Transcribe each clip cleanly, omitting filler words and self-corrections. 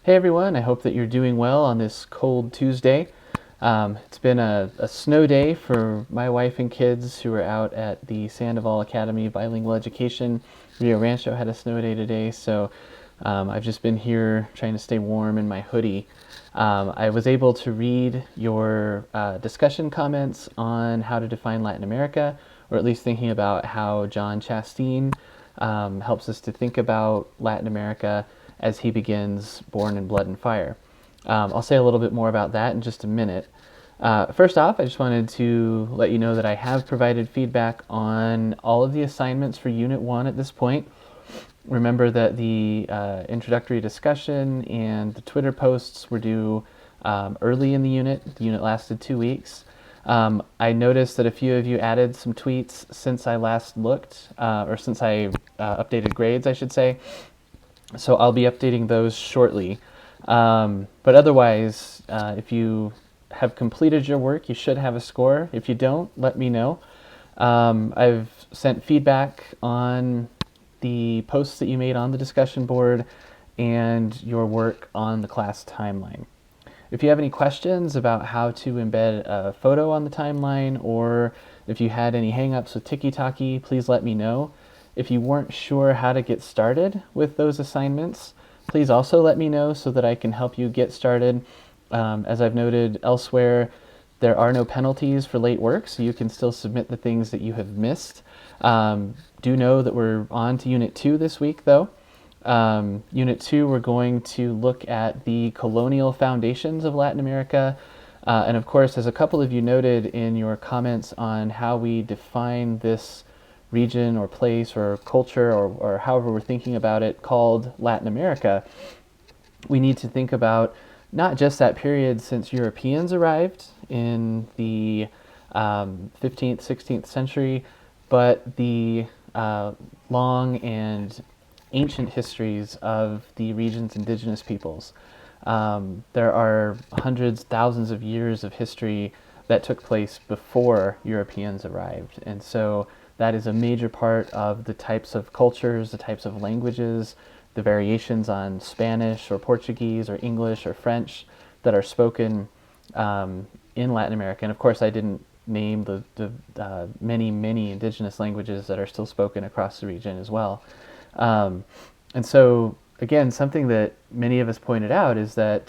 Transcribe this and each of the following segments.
Hey everyone, I hope that you're doing well on this cold Tuesday. It's been a snow day for my wife and kids who are out at the Sandoval Academy Bilingual Education. Rio Rancho had a snow day today, so I've just been here trying to stay warm in my hoodie. I was able to read your discussion comments on how to define Latin America, or at least thinking about how John Chasteen helps us to think about Latin America as he begins Born in Blood and Fire. I'll say a little bit more about that in just a minute. First off, I just wanted to let you know that I have provided feedback on all of the assignments for Unit 1 at this point. Remember that the introductory discussion and the Twitter posts were due early in the unit. The unit lasted 2 weeks. I noticed that a few of you added some tweets since I last looked, or since I updated grades, I should say. So I'll be updating those shortly. But otherwise, if you have completed your work, you should have a score. If you don't, let me know. I've sent feedback on the posts that you made on the discussion board and your work on the class timeline. If you have any questions about how to embed a photo on the timeline, or if you had any hangups with Tiki-Taki, please let me know. If you weren't sure how to get started with those assignments, please also let me know so that I can help you get started. As I've noted elsewhere, there are no penalties for late work, so you can still submit the things that you have missed. Do know that we're on to Unit 2 this week, though. Unit 2, we're going to look at the colonial foundations of Latin America. And of course, as a couple of you noted in your comments on how we define this region or place or culture or however we're thinking about it called Latin America, we need to think about not just that period since Europeans arrived in the 15th, 16th century, but the long and ancient histories of the region's indigenous peoples. There are hundreds, thousands of years of history that took place before Europeans arrived. And so that is a major part of the types of cultures, the types of languages, the variations on Spanish or Portuguese or English or French that are spoken in Latin America. And of course, I didn't name the many, many indigenous languages that are still spoken across the region as well. And so, again, something that many of us pointed out is that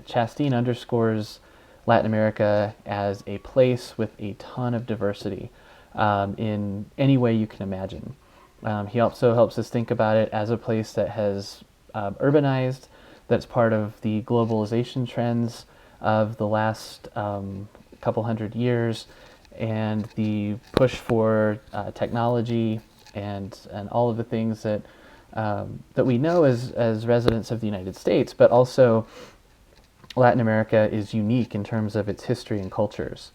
Chasteen underscores Latin America as a place with a ton of diversity in any way you can imagine. He also helps us think about it as a place that has urbanized, that's part of the globalization trends of the last couple hundred years, and the push for technology and all of the things that that we know as residents of the United States, but also Latin America is unique in terms of its history and cultures.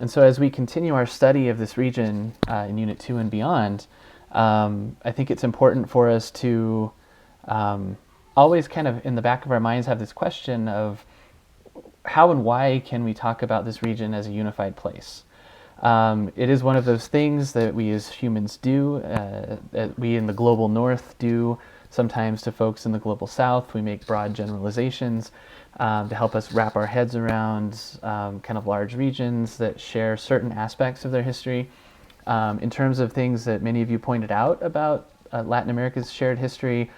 And so as we continue our study of this region in Unit 2 and beyond, I think it's important for us to always kind of in the back of our minds have this question of how and why can we talk about this region as a unified place? It is one of those things that we as humans do, that we in the global north do sometimes to folks in the global south. We make broad generalizations to help us wrap our heads around kind of large regions that share certain aspects of their history. In terms of things that many of you pointed out about Latin America's shared history,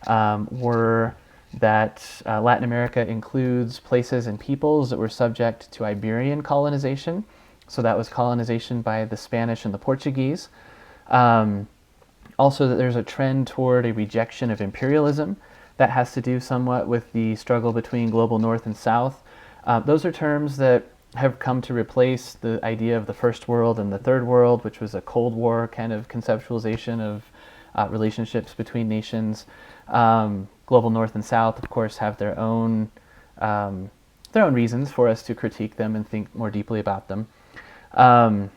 were that Latin America includes places and peoples that were subject to Iberian colonization. So that was colonization by the Spanish and the Portuguese. Also that there's a trend toward a rejection of imperialism that has to do somewhat with the struggle between global north and south. Those are terms that have come to replace the idea of the first world and the third world, which was a Cold War kind of conceptualization of relationships between nations. Global north and south, of course, have their own reasons for us to critique them and think more deeply about them. And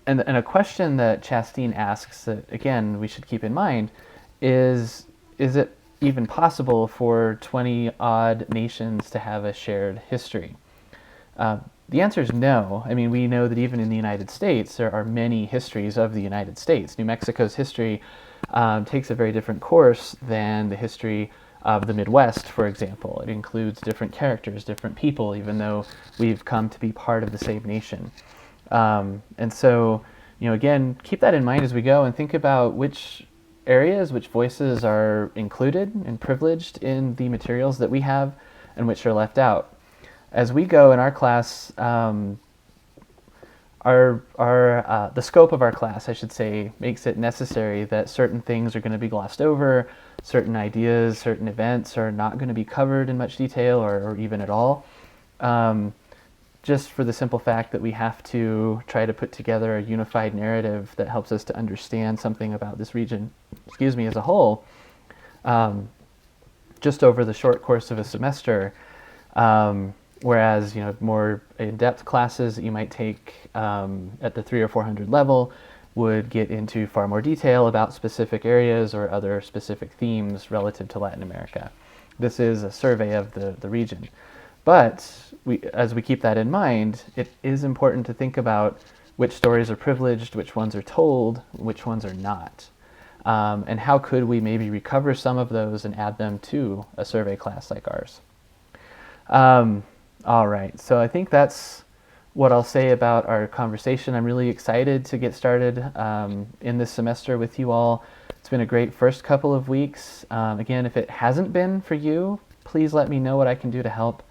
a question that Chasteen asks that, again, we should keep in mind is it even possible for 20-odd nations to have a shared history? The answer is no. I mean, we know that even in the United States, there are many histories of the United States. New Mexico's history takes a very different course than the history of the Midwest, for example. It includes different characters, different people, even though we've come to be part of the same nation. And so, again, keep that in mind as we go and think about which areas, which voices are included and privileged in the materials that we have and which are left out. As we go in our class, the scope of our class, I should say, makes it necessary that certain things are going to be glossed over, certain ideas, certain events are not going to be covered in much detail or even at all, just for the simple fact that we have to try to put together a unified narrative that helps us to understand something about this region, as a whole, just over the short course of a semester. Whereas, more in-depth classes that you might take at the 300 or 400 level would get into far more detail about specific areas or other specific themes relative to Latin America. This is a survey of the region. But as we keep that in mind, it is important to think about which stories are privileged, which ones are told, which ones are not. And how could we maybe recover some of those and add them to a survey class like ours? All right, so I think that's what I'll say about our conversation. I'm really excited to get started in this semester with you all. It's been a great first couple of weeks. Again, if it hasn't been for you, please let me know what I can do to help.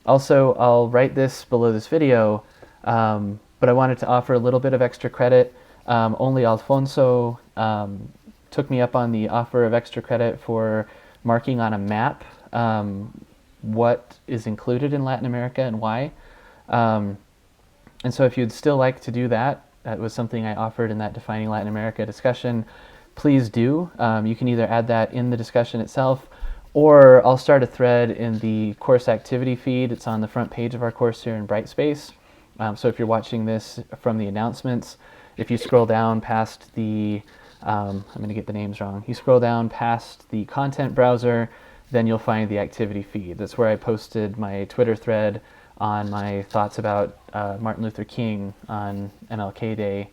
Also, I'll write this below this video, but I wanted to offer a little bit of extra credit. Only Alfonso took me up on the offer of extra credit for marking on a map what is included in Latin America and why. And so if you'd still like to do that, that was something I offered in that Defining Latin America discussion, please do. You can either add that in the discussion itself, or I'll start a thread in the course activity feed. It's on the front page of our course here in Brightspace. So if you're watching this from the announcements, if you scroll down past the, I'm going to get the names wrong, you scroll down past the content browser, then you'll find the activity feed. That's where I posted my Twitter thread on my thoughts about Martin Luther King on MLK Day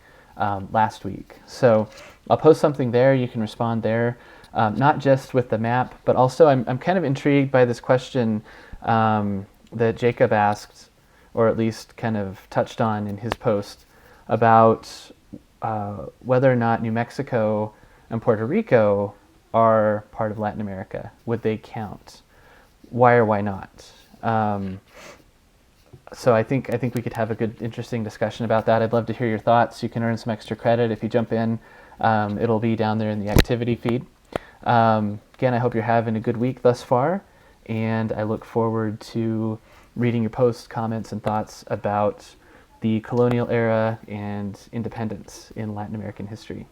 last week. So I'll post something there. You can respond there, not just with the map, but also I'm kind of intrigued by this question that Jacob asked, or at least kind of touched on in his post, about whether or not New Mexico and Puerto Rico are part of Latin America. Would they count? Why or why not? So I think we could have a good, interesting discussion about that. I'd love to hear your thoughts. You can earn some extra credit if you jump in. It'll be down there in the activity feed. Again, I hope you're having a good week thus far, and I look forward to reading your posts, comments, and thoughts about the colonial era and independence in Latin American history.